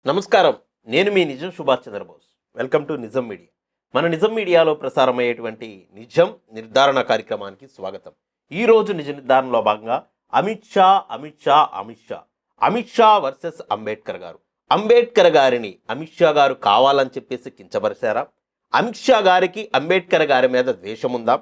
నమస్కారం. నేను మీ నిజం సుభాష్ చంద్రబోస్. వెల్కమ్ టు నిజం మీడియా. మన నిజం మీడియాలో ప్రసారమయ్యేటువంటి నిజం నిర్ధారణ కార్యక్రమానికి స్వాగతం. ఈరోజు నిజ నిర్ధారణలో భాగంగా అమిత్ షా వర్సెస్ అంబేద్కర్ గారు. అంబేద్కర్ గారిని అమిత్ షా గారు కావాలని చెప్పేసి కించపరిచారా? అమిత్ షా గారికి అంబేద్కర్ గారి మీద ద్వేషం ఉందా?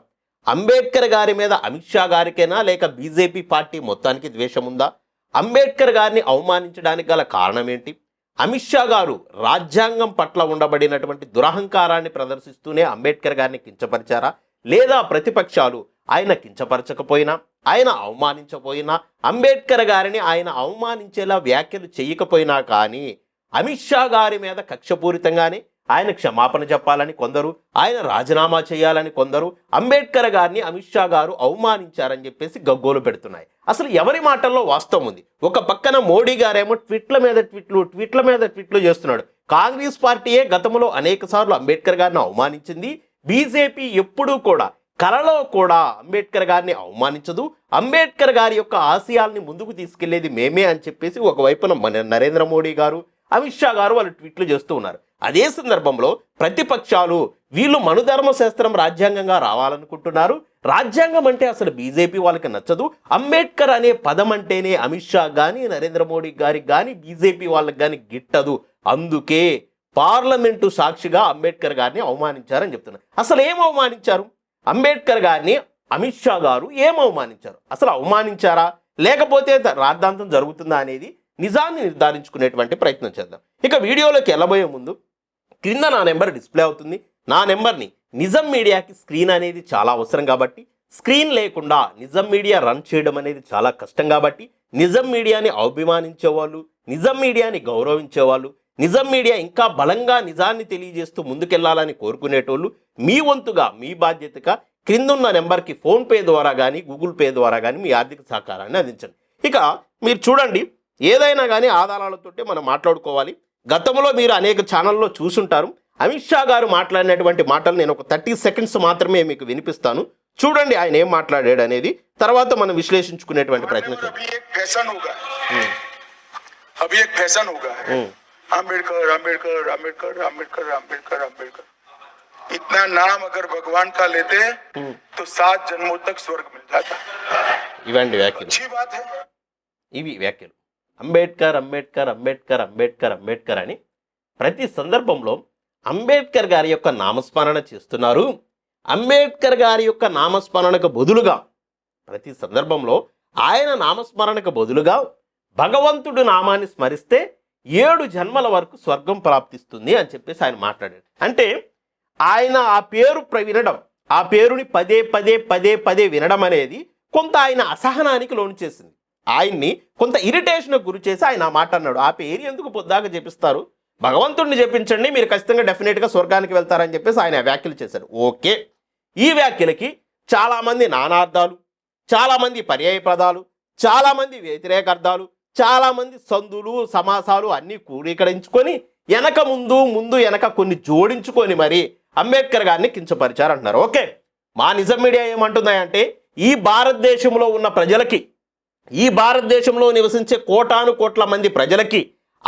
అంబేద్కర్ గారి మీద అమిత్ షా గారికైనా లేక బీజేపీ పార్టీ మొత్తానికి ద్వేషం ఉందా? అంబేద్కర్ గారిని అవమానించడానికి గల కారణం ఏంటి? అమిత్ షా గారు రాజ్యాంగం పట్ల ఉండబడినటువంటి దురహంకారాన్ని ప్రదర్శిస్తూనే అంబేద్కర్ గారిని కించపరిచారా? లేదా ప్రతిపక్షాలు ఆయన కించపరచకపోయినా, ఆయన అవమానించకపోయినా, అంబేద్కర్ గారిని ఆయన అవమానించేలా వ్యాఖ్యలు చేయకపోయినా కానీ అమిత్ షా గారి మీద కక్షపూరితంగానే ఆయన క్షమాపణ చెప్పాలని కొందరు, ఆయన రాజీనామా చేయాలని కొందరు, అంబేద్కర్ గారిని అమిత్ షా గారు అవమానించారని చెప్పేసి గగ్గోలు పెడుతున్నాయి. అసలు ఎవరి మాటల్లో వాస్తవం ఉంది? ఒక పక్కన మోడీ గారేమో ట్వీట్ల మీద ట్వీట్లు చేస్తున్నాడు. కాంగ్రెస్ పార్టీయే గతంలో అనేక సార్లు అంబేద్కర్ గారిని అవమానించింది. బీజేపీ ఎప్పుడూ కూడా కలలో కూడా అంబేద్కర్ గారిని అవమానించదు. అంబేద్కర్ గారి యొక్క ఆశయాల్ని ముందుకు తీసుకెళ్లేది మేమే అని చెప్పేసి ఒకవైపున నరేంద్ర మోడీ గారు, అమిత్ షా గారు వాళ్ళు ట్వీట్లు చేస్తూ ఉన్నారు. అదే సందర్భంలో ప్రతిపక్షాలు వీళ్ళు మనుధర్మ శాస్త్రం రాజ్యాంగంగా రావాలనుకుంటున్నారు. రాజ్యాంగం అంటే అసలు బీజేపీ వాళ్ళకి నచ్చదు. అంబేద్కర్ అనే పదం అంటేనే అమిత్ షా కానీ, నరేంద్ర మోడీ గారికి కానీ, బీజేపీ వాళ్ళకి కానీ గిట్టదు. అందుకే పార్లమెంటు సాక్షిగా అంబేద్కర్ గారిని అవమానించారని చెప్తున్నారు. అసలు ఏం అవమానించారు? అంబేద్కర్ గారిని అమిత్ షా గారు ఏం అవమానించారు? అసలు అవమానించారా లేకపోతే రాద్ధాంతం జరుగుతుందా అనేది నిజాన్ని నిర్ధారించుకునేటువంటి ప్రయత్నం చేద్దాం. ఇక వీడియోలోకి వెళ్ళబోయే ముందు క్రింద నా నెంబర్ డిస్ప్లే అవుతుంది. నా నెంబర్ని నిజం మీడియాకి స్క్రీన్ అనేది చాలా అవసరం కాబట్టి, స్క్రీన్ లేకుండా నిజం మీడియా రన్ చేయడం అనేది చాలా కష్టం కాబట్టి, నిజం మీడియాని అభిమానించేవాళ్ళు, నిజం మీడియాని గౌరవించేవాళ్ళు, నిజం మీడియా ఇంకా బలంగా నిజాన్ని తెలియజేస్తూ ముందుకెళ్లాలని కోరుకునేటోళ్ళు మీ వంతుగా, మీ బాధ్యతగా క్రిందున్న నెంబర్కి ఫోన్పే ద్వారా కానీ, గూగుల్ పే ద్వారా కానీ మీ ఆర్థిక సహకారాన్ని అందించండి. ఇక మీరు చూడండి, ఏదైనా కానీ ఆధారాలతోటి మనం మాట్లాడుకోవాలి. గతంలో మీరు అనేక ఛానల్లో చూసుంటారు. అమిత్ షా గారు మాట్లాడినటువంటి మాటలు నేను ఒక 30 సెకండ్స్ మాత్రమే మీకు వినిపిస్తాను. చూడండి ఆయన ఏం మాట్లాడాడు అనేది, తర్వాత మనం విశ్లేషించుకునేటువంటి ప్రయత్నం చేద్దాం. इतना नाम अगर भगवान का लेते तो 7 जन्मों तक स्वर्ग मिल जाता. ఇవండి వ్యాఖ్యలు. अच्छी बात है. ఇవి వ్యాఖ్యలు. అంబేద్కర్ అని ప్రతి సందర్భంలో అంబేద్కర్ గారి యొక్క నామస్మరణ చేస్తున్నారు. అంబేద్కర్ గారి యొక్క నామస్మరణకు బదులుగా ప్రతి సందర్భంలో ఆయన నామస్మరణకు బదులుగా భగవంతుడు నామాన్ని స్మరిస్తే 7 జన్మల వరకు స్వర్గం ప్రాప్తిస్తుంది అని చెప్పేసి ఆయన మాట్లాడాడు. అంటే ఆయన ఆ పేరు వినడం, ఆ పేరుని పదే వినడం అనేది కొంత ఆయన అసహనానికి లోను చేసింది. ఆయన్ని కొంత ఇరిటేషన్కు గురి చేసి ఆయన ఆ మాట అన్నాడు. ఆ పేరు ఎందుకు పొద్దాక జపిస్తారు, భగవంతుడిని జపించండి, మీరు ఖచ్చితంగా డెఫినెట్గా స్వర్గానికి వెళ్తారని చెప్పేసి ఆయన వ్యాఖ్యలు చేశారు. ఓకే, ఈ వ్యాఖ్యలకి చాలామంది నానార్థాలు, చాలామంది పర్యాయ పదాలు, చాలామంది వ్యతిరేక అర్థాలు, చాలామంది సందులు సమాసాలు అన్నీ కూడీకరించుకొని వెనక ముందు వెనక కొన్ని జోడించుకొని మరి అంబేద్కర్ గారిని కించపరిచారంటున్నారు. ఓకే, మా నిజం మీడియా ఏమంటుందంటే ఈ భారతదేశంలో ఉన్న ప్రజలకి, ఈ భారతదేశంలో నివసించే కోట్ల మంది ప్రజలకి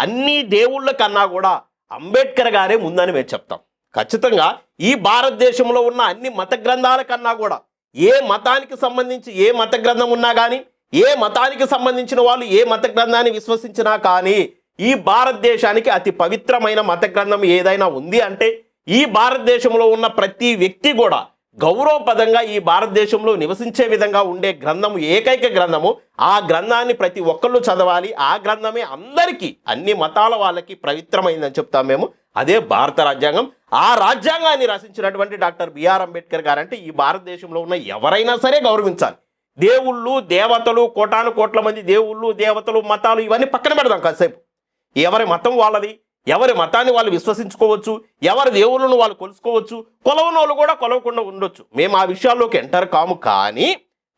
అన్ని దేవుళ్ళ కన్నా కూడా అంబేద్కర్ గారే ముందని మేము చెప్తాం. ఖచ్చితంగా ఈ భారతదేశంలో ఉన్న అన్ని మత గ్రంథాల కన్నా కూడా, ఏ మతానికి సంబంధించి ఏ మత గ్రంథం ఉన్నా కానీ, ఏ మతానికి సంబంధించిన వాళ్ళు ఏ మత గ్రంథాన్ని విశ్వసించినా కానీ, ఈ భారతదేశానికి అతి పవిత్రమైన మత గ్రంథం ఏదైనా ఉంది అంటే ఈ భారతదేశంలో ఉన్న ప్రతి వ్యక్తి కూడా గౌరవపదంగా ఈ భారతదేశంలో నివసించే విధంగా ఉండే గ్రంథము, ఏకైక గ్రంథము. ఆ గ్రంథాన్ని ప్రతి ఒక్కళ్ళు చదవాలి. ఆ గ్రంథమే అందరికీ, అన్ని మతాల వాళ్ళకి పవిత్రమైందని చెప్తాం మేము. అదే భారత రాజ్యాంగం. ఆ రాజ్యాంగాన్ని రచించినటువంటి డాక్టర్ బిఆర్ అంబేద్కర్ గారు అంటే ఈ భారతదేశంలో ఉన్న ఎవరైనా సరే గౌరవించాలి. దేవుళ్ళు దేవతలు, కోట్ల మంది దేవుళ్ళు దేవతలు మతాలు ఇవన్నీ పక్కన పెడదాం కాసేపు. ఎవరి మతం వాళ్ళది, ఎవరి మతాన్ని వాళ్ళు విశ్వసించుకోవచ్చు, ఎవరి దేవుళ్ళను వాళ్ళు కొలుసుకోవచ్చు, కొలవనోళ్ళు కూడా కొలవకుండా ఉండొచ్చు. మేము ఆ విషయాల్లోకి ఎంటర్ కాము. కానీ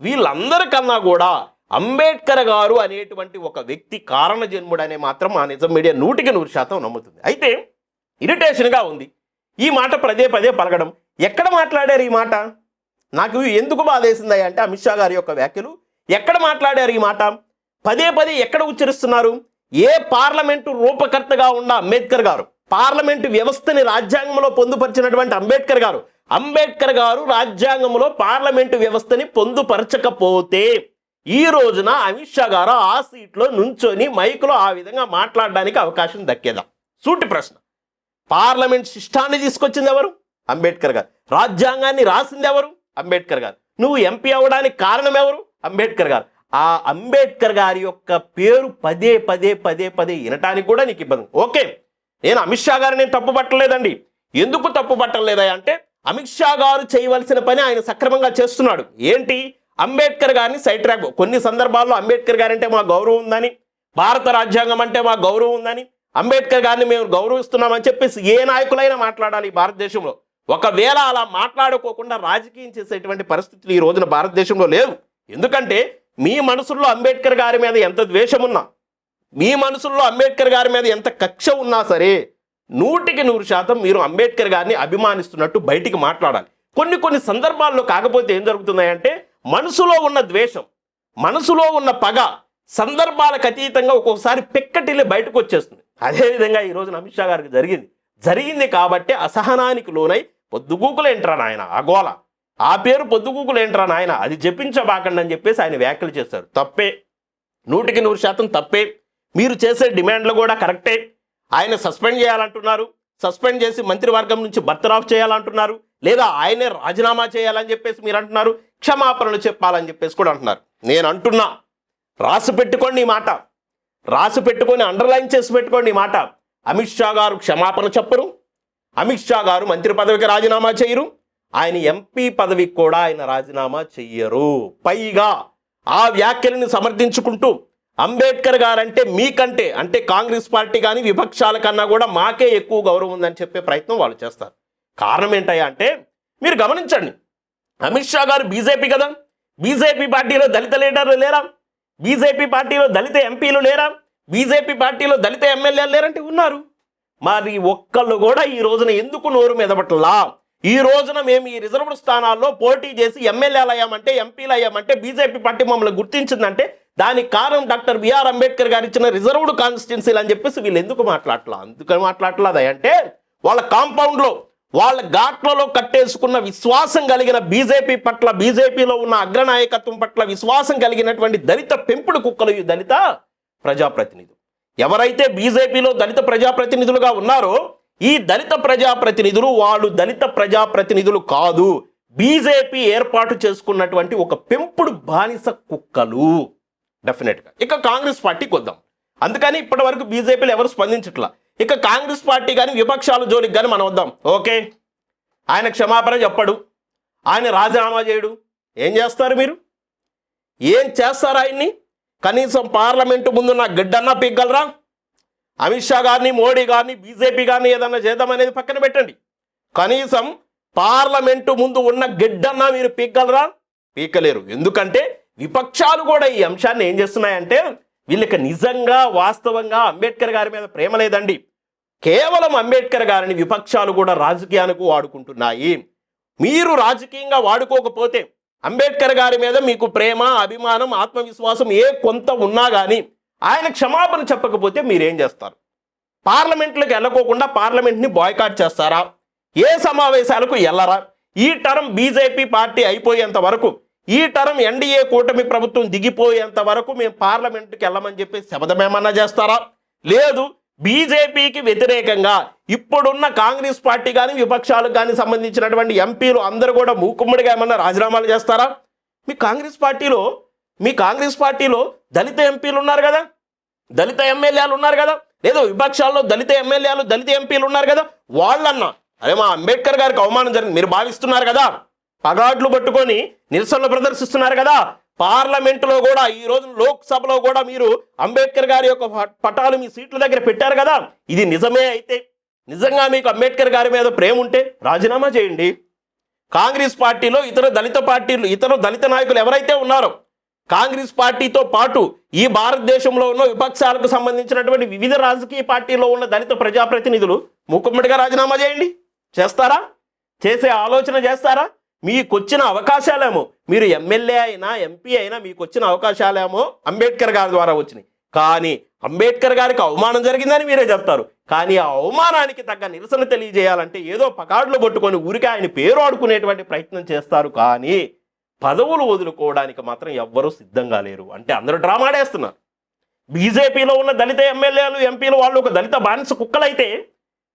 వీళ్ళందరికన్నా కూడా అంబేద్కర్ గారు అనేటువంటి ఒక వ్యక్తి కారణ జన్ముడనే మాత్రం ఆ నిజం మీడియా 100% నమ్ముతుంది. అయితే ఇరిటేషన్గా ఉంది ఈ మాట పదే పలకడం. ఎక్కడ మాట్లాడారు ఈ మాట? నాకు ఎందుకు బాధేసింది అంటే అమిత్ షా గారి యొక్క వ్యాఖ్యలు ఎక్కడ మాట్లాడారు ఈ మాట? పదే ఎక్కడ ఉచ్చరిస్తున్నారు? ఏ పార్లమెంటు రూపకర్తగా ఉన్న అంబేద్కర్ గారు, పార్లమెంటు వ్యవస్థని రాజ్యాంగంలో పొందుపరిచినటువంటి అంబేద్కర్ గారు రాజ్యాంగంలో పార్లమెంటు వ్యవస్థని పొందుపరచకపోతే ఈ రోజున అమిత్ షా గారు ఆ సీట్లో నుంచొని మైకులో ఆ విధంగా మాట్లాడడానికి అవకాశం దక్కేదా? సూటి ప్రశ్న. పార్లమెంట్ శిష్టాన్ని తీసుకొచ్చింది ఎవరు? అంబేద్కర్ గారు. రాజ్యాంగాన్ని రాసింది ఎవరు? అంబేద్కర్ గారు. నువ్వు ఎంపీ అవ్వడానికి కారణం ఎవరు? అంబేద్కర్ గారు. ఆ అంబేద్కర్ గారి యొక్క పేరు పదే పదే పదే పదే వినటానికి కూడా నీకు ఇబ్బంది. ఓకే, నేను అమిత్ షా గారు నేను తప్పు పట్టలేదండి. ఎందుకు తప్పు పట్టలేదా అంటే అమిత్ షా గారు చేయవలసిన పని ఆయన సక్రమంగా చేస్తున్నాడు. ఏంటి? అంబేద్కర్ గారిని సైడ్ ట్రాక్. కొన్ని సందర్భాల్లో అంబేద్కర్ గారు అంటే మా గౌరవం ఉందని, భారత రాజ్యాంగం అంటే మా గౌరవం ఉందని, అంబేద్కర్ గారిని మేము గౌరవిస్తున్నామని చెప్పేసి ఏ నాయకులైనా మాట్లాడాలి భారతదేశంలో. ఒకవేళ అలా మాట్లాడుకోకుండా రాజకీయం చేసేటువంటి పరిస్థితులు ఈ రోజున భారతదేశంలో లేవు. ఎందుకంటే మీ మనసుల్లో అంబేద్కర్ గారి మీద ఎంత ద్వేషం ఉన్నా, మీ మనసుల్లో అంబేద్కర్ గారి మీద ఎంత కక్ష ఉన్నా సరే 100% మీరు అంబేద్కర్ గారిని అభిమానిస్తున్నట్టు బయటికి మాట్లాడాలి. కొన్ని సందర్భాల్లో కాకపోతే ఏం జరుగుతున్నాయంటే మనసులో ఉన్న ద్వేషం, మనసులో ఉన్న పగ సందర్భాలకు అతీతంగా ఒక్కొక్కసారి పెక్కటిల్లి బయటకు వచ్చేస్తుంది. అదేవిధంగా ఈ రోజున అమిత్ షా గారికి జరిగింది కాబట్టి అసహనానికి లోనై పొద్దుగూకులేంట్రా నాయన ఆ గోల, ఆ పేరు పొద్దుగూకులేంట్రా నాయన, అది జపించబాకండి అని చెప్పేసి ఆయన వ్యాఖ్యలు చేశారు. తప్పే, 100% తప్పే. మీరు చేసే డిమాండ్లు కూడా కరెక్టే. ఆయన సస్పెండ్ చేయాలంటున్నారు, సస్పెండ్ చేసి మంత్రివర్గం నుంచి బర్తరాఫ్ చేయాలంటున్నారు, లేదా ఆయనే రాజీనామా చేయాలని చెప్పేసి మీరు అంటున్నారు, క్షమాపణలు చెప్పాలని చెప్పేసి కూడా అంటున్నారు. నేను అంటున్నా, రాసి పెట్టుకోండి ఈ మాట, రాసి పెట్టుకొని అండర్లైన్ చేసి పెట్టుకోండి ఈ మాట. అమిత్ షా గారు క్షమాపణ చెప్పరు, అమిత్ షా గారు మంత్రి పదవికి రాజీనామా చేయరు, ఆయన ఎంపీ పదవికి కూడా ఆయన రాజీనామా చెయ్యరు. పైగా ఆ వ్యాఖ్యలను సమర్థించుకుంటూ అంబేద్కర్ గారు అంటే మీకంటే, అంటే కాంగ్రెస్ పార్టీ కానీ విపక్షాల కన్నా కూడా మాకే ఎక్కువ గౌరవం ఉందని చెప్పే ప్రయత్నం వాళ్ళు చేస్తారు. కారణం ఏంటయ్యా అంటే మీరు గమనించండి, అమిత్ షా గారు బీజేపీ కదా, బీజేపీ పార్టీలో దళిత లీడర్లు లేరా? బీజేపీ పార్టీలో దళిత ఎంపీలు లేరా? బీజేపీ పార్టీలో దళిత ఎమ్మెల్యేలు లేరంటే ఉన్నారు. మరి ఒక్కళ్ళు కూడా ఈ రోజున ఎందుకు నోరు మెదపట్లా? ఈ రోజున మేము ఈ రిజర్వ్డ్ స్థానాల్లో పోటీ చేసి ఎమ్మెల్యేలు అయ్యామంటే, ఎంపీలు అయ్యామంటే, బీజేపీ పార్టీ మమ్మల్ని గుర్తించిందంటే దానికి కారణం డాక్టర్ బిఆర్ అంబేద్కర్ గారు ఇచ్చిన రిజర్వ్డ్ కాన్స్టిట్యున్సీలు అని చెప్పేసి వీళ్ళు ఎందుకు మాట్లాడలా? అందుకని మాట్లాడలేదా అంటే వాళ్ళ కాంపౌండ్లో, వాళ్ళ ఘాట్లలో కట్టేసుకున్న విశ్వాసం కలిగిన బీజేపీ పట్ల, బీజేపీలో ఉన్న అగ్రనాయకత్వం పట్ల విశ్వాసం కలిగినటువంటి దళిత పెంపుడు కుక్కలు ఈ దళిత ప్రజాప్రతినిధులు. ఎవరైతే బీజేపీలో దళిత ప్రజాప్రతినిధులుగా ఉన్నారో ఈ దళిత ప్రజాప్రతినిధులు వాళ్ళు దళిత ప్రజాప్రతినిధులు కాదు, బీజేపీ ఏర్పాటు చేసుకున్నటువంటి ఒక పెంపుడు బానిస కుక్కలు డెఫినెట్గా. ఇక కాంగ్రెస్ పార్టీకి వద్దాం. అందుకని ఇప్పటి వరకు బీజేపీలో ఎవరు స్పందించట్లా. ఇక కాంగ్రెస్ పార్టీ కానీ విపక్షాల జోలికి కానీ మనం వద్దాం. ఓకే, ఆయన క్షమాపణ చెప్పడు, ఆయన రాజీనామా చేయడు, ఏం చేస్తారు మీరు? ఏం చేస్తారు ఆయన్ని? కనీసం పార్లమెంటు ముందు నా గడ్డన్నా పీగ్గలరా? అమిత్ షా గారిని, మోడీ గారిని, బీజేపీ గారిని ఏదన్నా చేద్దామనేది పక్కన పెట్టండి, కనీసం పార్లమెంటు ముందు ఉన్న గడ్డన్నా మీరు పీగ్గలరా? పీకలేరు. ఎందుకంటే విపక్షాలు కూడా ఈ అంశాన్ని ఏం చేస్తున్నాయంటే వీళ్ళకి నిజంగా వాస్తవంగా అంబేద్కర్ గారి మీద ప్రేమ లేదండి, కేవలం అంబేద్కర్ గారిని విపక్షాలు కూడా రాజకీయానికి వాడుకుంటున్నాయి. మీరు రాజకీయంగా వాడుకోకపోతే అంబేద్కర్ గారి మీద మీకు ప్రేమ, అభిమానం, ఆత్మవిశ్వాసం ఏ కొంత ఉన్నా కానీ ఆయన క్షమాపణ చెప్పకపోతే మీరేం చేస్తారు? పార్లమెంట్లోకి వెళ్ళకోకుండా పార్లమెంట్ని బాయ్కాట్ చేస్తారా? ఏ సమావేశాలకు వెళ్ళరా? ఈ టర్మ్ బీజేపీ పార్టీ అయిపోయేంత వరకు, ఈ టర్మ్ ఎన్డీఏ కూటమి ప్రభుత్వం దిగిపోయేంత వరకు మేము పార్లమెంట్కి వెళ్ళమని చెప్పి శపథమేమన్నా చేస్తారా? లేదు, బీజేపీకి వ్యతిరేకంగా ఇప్పుడున్న కాంగ్రెస్ పార్టీ కానీ విపక్షాలకు కానీ సంబంధించినటువంటి ఎంపీలు అందరూ కూడా మూకుమ్మడిగా ఏమన్నా రాజీనామాలు చేస్తారా? మీ కాంగ్రెస్ పార్టీలో దళిత ఎంపీలు ఉన్నారు కదా, దళిత ఎమ్మెల్యేలు ఉన్నారు కదా, లేదా విపక్షాల్లో దళిత ఎమ్మెల్యేలు, దళిత ఎంపీలు ఉన్నారు కదా, వాళ్ళన్నా అరే మా అంబేద్కర్ గారికి అవమానం జరిగింది మీరు భావిస్తున్నారు కదా, పగాడ్లు పట్టుకొని నిరసనలు ప్రదర్శిస్తున్నారు కదా, పార్లమెంటులో కూడా ఈ రోజు లోక్సభలో కూడా మీరు అంబేద్కర్ గారి యొక్క పటాలు మీ సీట్ల దగ్గర పెట్టారు కదా, ఇది నిజమే అయితే, నిజంగా మీకు అంబేద్కర్ గారి మీద ప్రేమ ఉంటే రాజీనామా చేయండి. కాంగ్రెస్ పార్టీలో ఇతర దళిత నాయకులు ఎవరైతే ఉన్నారో, కాంగ్రెస్ పార్టీతో పాటు ఈ భారతదేశంలో ఉన్న విపక్షాలకు సంబంధించినటువంటి వివిధ రాజకీయ పార్టీలో ఉన్న దళిత ప్రజాప్రతినిధులు మూకుమ్మడిగా రాజీనామా చేయండి. చేస్తారా? చేసే ఆలోచన చేస్తారా? మీకొచ్చిన అవకాశాలేమో, మీరు ఎమ్మెల్యే అయినా ఎంపీ అయినా మీకు వచ్చిన అవకాశాలేమో అంబేద్కర్ గారి ద్వారా వచ్చినాయి, కానీ అంబేద్కర్ గారికి అవమానం జరిగిందని మీరే చెప్తారు. కానీ ఆ అవమానానికి తగ్గ నిరసన తెలియజేయాలంటే ఏదో పకాడులు పట్టుకొని ఊరికే ఆయన పేరు ఆడుకునేటువంటి ప్రయత్నం చేస్తారు. కానీ పదవులు వదులుకోవడానికి మాత్రం ఎవ్వరూ సిద్ధంగా లేరు. అంటే అందరూ డ్రామాడేస్తున్నారు. బీజేపీలో ఉన్న దళిత ఎమ్మెల్యేలు ఎంపీలు వాళ్ళు ఒక దళిత బానిస కుక్కలైతే,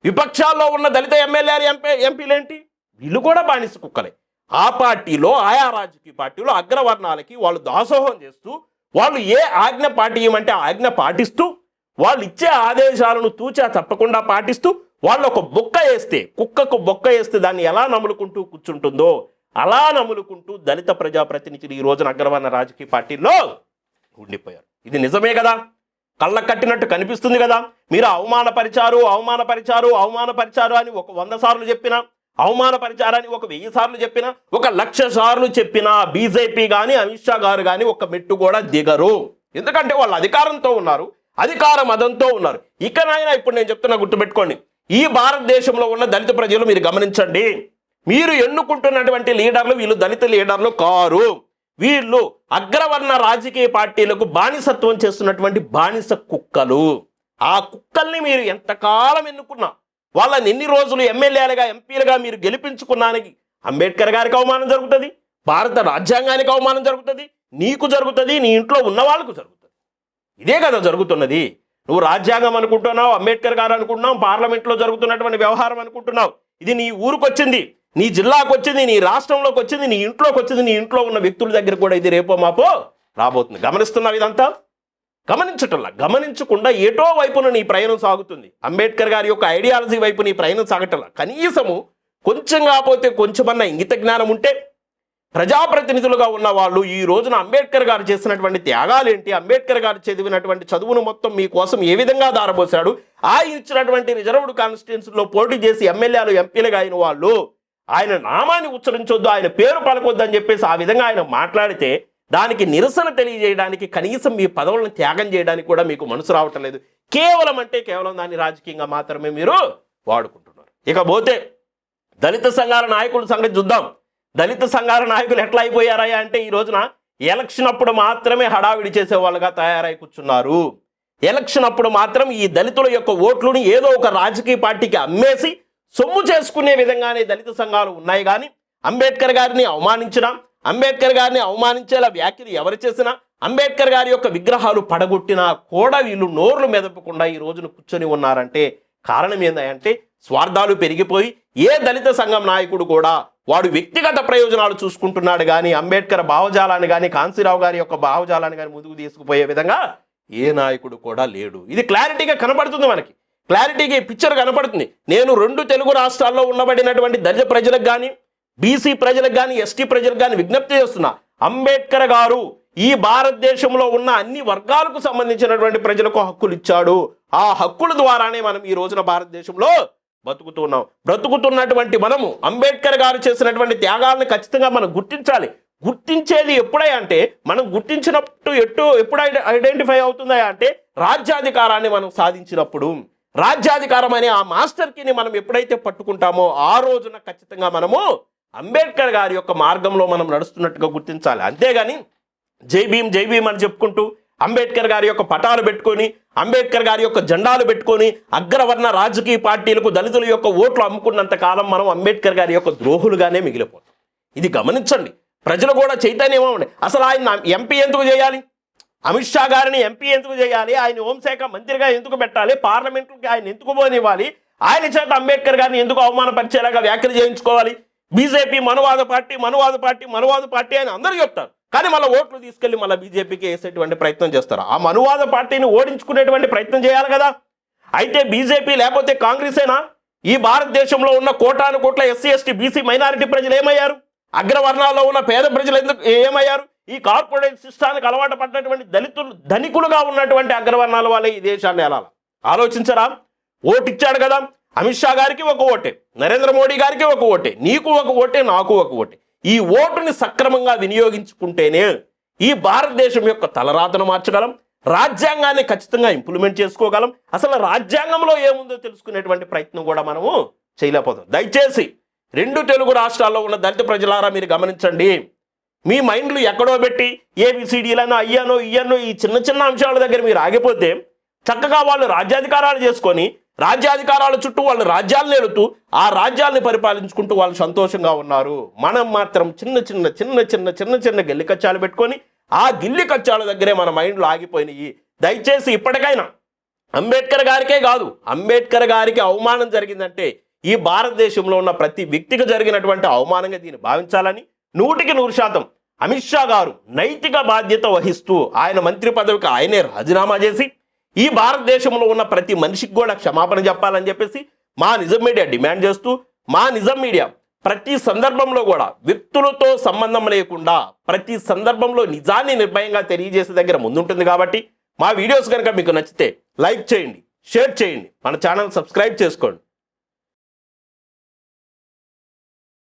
విపక్షాల్లో ఉన్న దళిత ఎమ్మెల్యేలు ఎంపీలేంటి, వీళ్ళు కూడా బానిస కుక్కలే. ఆ పార్టీలో ఆయా రాజకీయ పార్టీలో అగ్రవర్ణాలకి వాళ్ళు దాసోహం చేస్తూ, వాళ్ళు ఏ ఆజ్ఞ పాటియమంటే ఆజ్ఞ పాటిస్తూ, వాళ్ళు ఇచ్చే ఆదేశాలను తూచా తప్పకుండా పాటిస్తూ, వాళ్ళు ఒక బొక్క వేస్తే, కుక్కకు బొక్క వేస్తే దాన్ని ఎలా నములుకుంటూ కూర్చుంటుందో అలా నములుకుంటూ దళిత ప్రజాప్రతినిధులు ఈ రోజున అగ్రవర్ణ రాజకీయ పార్టీల్లో ఉండిపోయారు. ఇది నిజమే కదా, కళ్ళ కట్టినట్టు కనిపిస్తుంది కదా. మీరు అవమానపరిచారు అని ఒక 100 సార్లు చెప్పినా, అవమానపరిచారని ఒక 1000 సార్లు చెప్పినా, ఒక 1,00,000 సార్లు చెప్పినా బీజేపీ కానీ అమిత్ షా గారు కానీ ఒక మెట్టు కూడా దిగరు. ఎందుకంటే వాళ్ళు అధికారంతో ఉన్నారు, అధికార మదంతో ఉన్నారు. ఇకనైనా ఇప్పుడు నేను చెప్తున్నా, గుర్తుపెట్టుకోండి, ఈ భారతదేశంలో ఉన్న దళిత ప్రజలు మీరు గమనించండి, మీరు ఎన్నుకుంటున్నటువంటి లీడర్లు వీళ్ళు దళిత లీడర్లు కారు. వీళ్ళు అగ్రవర్ణ రాజకీయ పార్టీలకు బానిసత్వం చేస్తున్నటువంటి బానిస కుక్కలు. ఆ కుక్కల్ని మీరు ఎంతకాలం ఎన్నుకున్నా, వాళ్ళని ఎన్ని రోజులు ఎమ్మెల్యేలుగా ఎంపీలుగా మీరు గెలిపించుకున్నానికి అంబేద్కర్ గారికి అవమానం జరుగుతుంది, భారత రాజ్యాంగానికి అవమానం జరుగుతుంది, నీకు జరుగుతుంది, నీ ఇంట్లో ఉన్న వాళ్ళకు జరుగుతుంది. ఇదే కదా జరుగుతున్నది. నువ్వు రాజ్యాంగం అనుకుంటున్నావు, అంబేద్కర్ గారు అనుకుంటున్నావు, పార్లమెంట్లో జరుగుతున్నటువంటి వ్యవహారం అనుకుంటున్నావు. ఇది నీ ఊరికి వచ్చింది, నీ జిల్లాకు వచ్చింది, నీ రాష్ట్రంలోకి వచ్చింది, నీ ఇంట్లోకి వచ్చింది, నీ ఇంట్లో ఉన్న వ్యక్తుల దగ్గర కూడా ఇది రేపో మాపో రాబోతుంది. గమనిస్తున్నావు ఇదంతా? గమనించటంలా, గమనించకుండా ఏటో వైపున నీ ప్రయాణం సాగుతుంది. అంబేద్కర్ గారి యొక్క ఐడియాలజీ వైపు నీ ప్రయాణం సాగటంలా. కనీసము కొంచెం కాకపోతే కొంచెమన్నా ఇంగిత జ్ఞానం ఉంటే, ప్రజాప్రతినిధులుగా ఉన్న వాళ్ళు ఈ రోజున అంబేద్కర్ గారు చేసినటువంటి త్యాగాలేంటి, అంబేద్కర్ గారు చదివినటువంటి చదువును మొత్తం మీకోసం ఏ విధంగా దారబోశాడు, ఆయన ఇచ్చినటువంటి రిజర్వ్డ్ కాన్స్టిట్యున్సీలో పోటీ చేసి ఎమ్మెల్యేలు ఎంపీలుగా అయిన వాళ్ళు ఆయన నామాన్ని ఉచ్చరించొద్దు, ఆయన పేరు పలకొద్దు అని చెప్పేసి ఆ విధంగా ఆయన మాట్లాడితే దానికి నిరసన తెలియజేయడానికి కనీసం మీ పదవులను త్యాగం చేయడానికి కూడా మీకు మనసు రావటం లేదు. కేవలం దాన్ని రాజకీయంగా మాత్రమే మీరు వాడుకుంటున్నారు. ఇకపోతే దళిత సంఘాల నాయకుల సంగతి చూద్దాం. దళిత సంఘాల నాయకులు ఎట్లా అయిపోయారా అంటే ఈ రోజున ఎలక్షన్ అప్పుడు మాత్రమే హడావిడి చేసే వాళ్ళుగా తయారై కూర్చున్నారు. ఎలక్షన్ అప్పుడు మాత్రం ఈ దళితుల యొక్క ఓట్లను ఏదో ఒక రాజకీయ పార్టీకి అమ్మేసి సొమ్ము చేసుకునే విధంగానే దళిత సంఘాలు ఉన్నాయి. కానీ అంబేద్కర్ గారిని అవమానించినా, అంబేద్కర్ గారిని అవమానించేలా వ్యాఖ్యలు ఎవరు చేసినా, అంబేద్కర్ గారి యొక్క విగ్రహాలు పడగొట్టినా కూడా వీళ్ళు నోర్లు మెదపకుండా ఈ రోజున కూర్చొని ఉన్నారంటే కారణం ఏంటంటే స్వార్థాలు పెరిగిపోయి ఏ దళిత సంఘం నాయకుడు కూడా వాడు వ్యక్తిగత ప్రయోజనాలు చూసుకుంటున్నాడు కానీ అంబేద్కర్ భావజాలాన్ని కానీ కాంశీరావు గారి యొక్క భావజాలాన్ని కానీ ముందుకు తీసుకుపోయే విధంగా ఏ నాయకుడు కూడా లేడు. ఇది క్లారిటీగా కనపడుతుంది, మనకి క్లారిటీగా పిక్చర్ కనపడుతుంది. నేను 2 తెలుగు రాష్ట్రాల్లో ఉండబడినటువంటి దళిత ప్రజలకు కానీ, బీసీ ప్రజలకు కానీ, ఎస్టీ ప్రజలకు కానీ విజ్ఞప్తి చేస్తున్నా, అంబేద్కర్ గారు ఈ భారతదేశంలో ఉన్న అన్ని వర్గాలకు సంబంధించినటువంటి ప్రజలకు హక్కులు ఇచ్చాడు. ఆ హక్కుల ద్వారానే మనం ఈ రోజున భారతదేశంలో బ్రతుకుతున్నటువంటి మనము అంబేద్కర్ గారు చేసినటువంటి త్యాగాలను ఖచ్చితంగా మనం గుర్తించాలి. గుర్తించేది ఎప్పుడై అంటే మనం గుర్తించినప్పుడు ఎప్పుడు ఐడెంటిఫై అవుతుందా అంటే రాజ్యాధికారాన్ని మనం సాధించినప్పుడు, రాజ్యాధికారం అనే ఆ మాస్టర్ కీని మనం ఎప్పుడైతే పట్టుకుంటామో ఆ రోజున ఖచ్చితంగా మనము అంబేద్కర్ గారి యొక్క మార్గంలో మనం నడుస్తున్నట్టుగా గుర్తించాలి. అంతేగాని జై భీమ్ అని చెప్పుకుంటూ అంబేద్కర్ గారి యొక్క పటాలు పెట్టుకొని, అంబేద్కర్ గారి యొక్క జెండాలు పెట్టుకొని అగ్రవర్ణ రాజకీయ పార్టీలకు దళితుల యొక్క ఓట్లు అమ్ముకున్నంత కాలం మనం అంబేద్కర్ గారి యొక్క ద్రోహులుగానే మిగిలిపోతాం. ఇది గమనించండి. ప్రజలు కూడా చైతన్యం అవ్వండి. అసలు ఆయన ఎంపీ ఎందుకు చేయాలి? అమిత్ షా గారిని ఎంపీ ఎందుకు చేయాలి? ఆయన హోంశాఖ మంత్రిగా ఎందుకు పెట్టాలి? పార్లమెంట్కి ఆయన ఎందుకు పోనివ్వాలి? ఆయన చేత అంబేద్కర్ గారిని ఎందుకు అవమానపరిచేలాగా వ్యాఖ్యలు చేయించుకోవాలి? బీజేపీ మనువాద పార్టీ అని అందరూ చెప్తారు. కానీ మళ్ళీ ఓట్లు తీసుకెళ్లి మళ్ళీ బీజేపీకి వేసేటువంటి ప్రయత్నం చేస్తారు. ఆ మనువాద పార్టీని ఓడించుకునేటువంటి ప్రయత్నం చేయాలి కదా. అయితే బీజేపీ లేకపోతే కాంగ్రెసేనా ఈ భారతదేశంలో ఉన్న కోటాను కోట్ల ఎస్సీ ఎస్టీ బీసీ మైనారిటీ ప్రజలు ఏమయ్యారు? అగ్రవర్ణాల్లో ఉన్న పేద ప్రజలు ఎందుకు ఏమయ్యారు? ఈ కార్పొరేట్ సిస్టానికి అలవాటు పడినటువంటి దళితులు ధనికులుగా ఉన్నటువంటి అగ్రవర్ణాల వాళ్ళే ఈ దేశాన్ని ఎలా ఆలోచించరా? ఓటు ఇచ్చాడు కదా, అమిత్ షా గారికి ఒక ఓటే, నరేంద్ర మోడీ గారికి ఒక ఓటే, నీకు ఒక ఓటే, నాకు ఒక ఓటే. ఈ ఓటుని సక్రమంగా వినియోగించుకుంటేనే ఈ భారతదేశం యొక్క తలరాతను మార్చగలం, రాజ్యాంగాన్ని ఖచ్చితంగా ఇంప్లిమెంట్ చేసుకోగలం. అసలు రాజ్యాంగంలో ఏముందో తెలుసుకునేటువంటి ప్రయత్నం కూడా మనము చేయలేకపోతాం. దయచేసి 2 తెలుగు రాష్ట్రాల్లో ఉన్న దళిత ప్రజలారా మీరు గమనించండి. మీ మైండ్లు ఎక్కడో పెట్టి ఏబిసిడీలను అయ్యానో ఇయ్యానో ఈ చిన్న చిన్న అంశాల దగ్గర మీరు ఆగిపోతే చక్కగా వాళ్ళు రాజ్యాధికారాలు చేసుకొని రాజ్యాధికారాల చుట్టూ వాళ్ళు రాజ్యాలను ఏలుతూ ఆ రాజ్యాల్ని పరిపాలించుకుంటూ వాళ్ళు సంతోషంగా ఉన్నారు. మనం మాత్రం చిన్న చిన్న గిల్లి కచ్చాలు పెట్టుకొని ఆ గిల్లి కచ్చాల దగ్గరే మన మైండ్లో ఆగిపోయినాయి. దయచేసి ఇప్పటికైనా అంబేద్కర్ గారికే కాదు, అంబేద్కర్ గారికి అవమానం జరిగిందంటే ఈ భారతదేశంలో ఉన్న ప్రతి వ్యక్తికి జరిగినటువంటి అవమానంగా దీన్ని భావించాలని 100% అమిత్ షా గారు నైతిక బాధ్యత వహిస్తూ ఆయన మంత్రి పదవికి ఆయనే రాజీనామా చేసి ఈ భారతదేశంలో ఉన్న ప్రతి మనిషికి కూడా క్షమాపణ చెప్పాలని చెప్పేసి మా నిజం మీడియా డిమాండ్ చేస్తూ, మా నిజం మీడియా ప్రతి సందర్భంలో కూడా వ్యక్తులతో సంబంధం లేకుండా ప్రతి సందర్భంలో నిజాన్ని నిర్భయంగా తెలియజేసే దగ్గర ముందుంటుంది. కాబట్టి మా వీడియోస్ కనుక మీకు నచ్చితే లైక్ చేయండి, షేర్ చేయండి, మన ఛానల్ సబ్స్క్రైబ్ చేసుకోండి.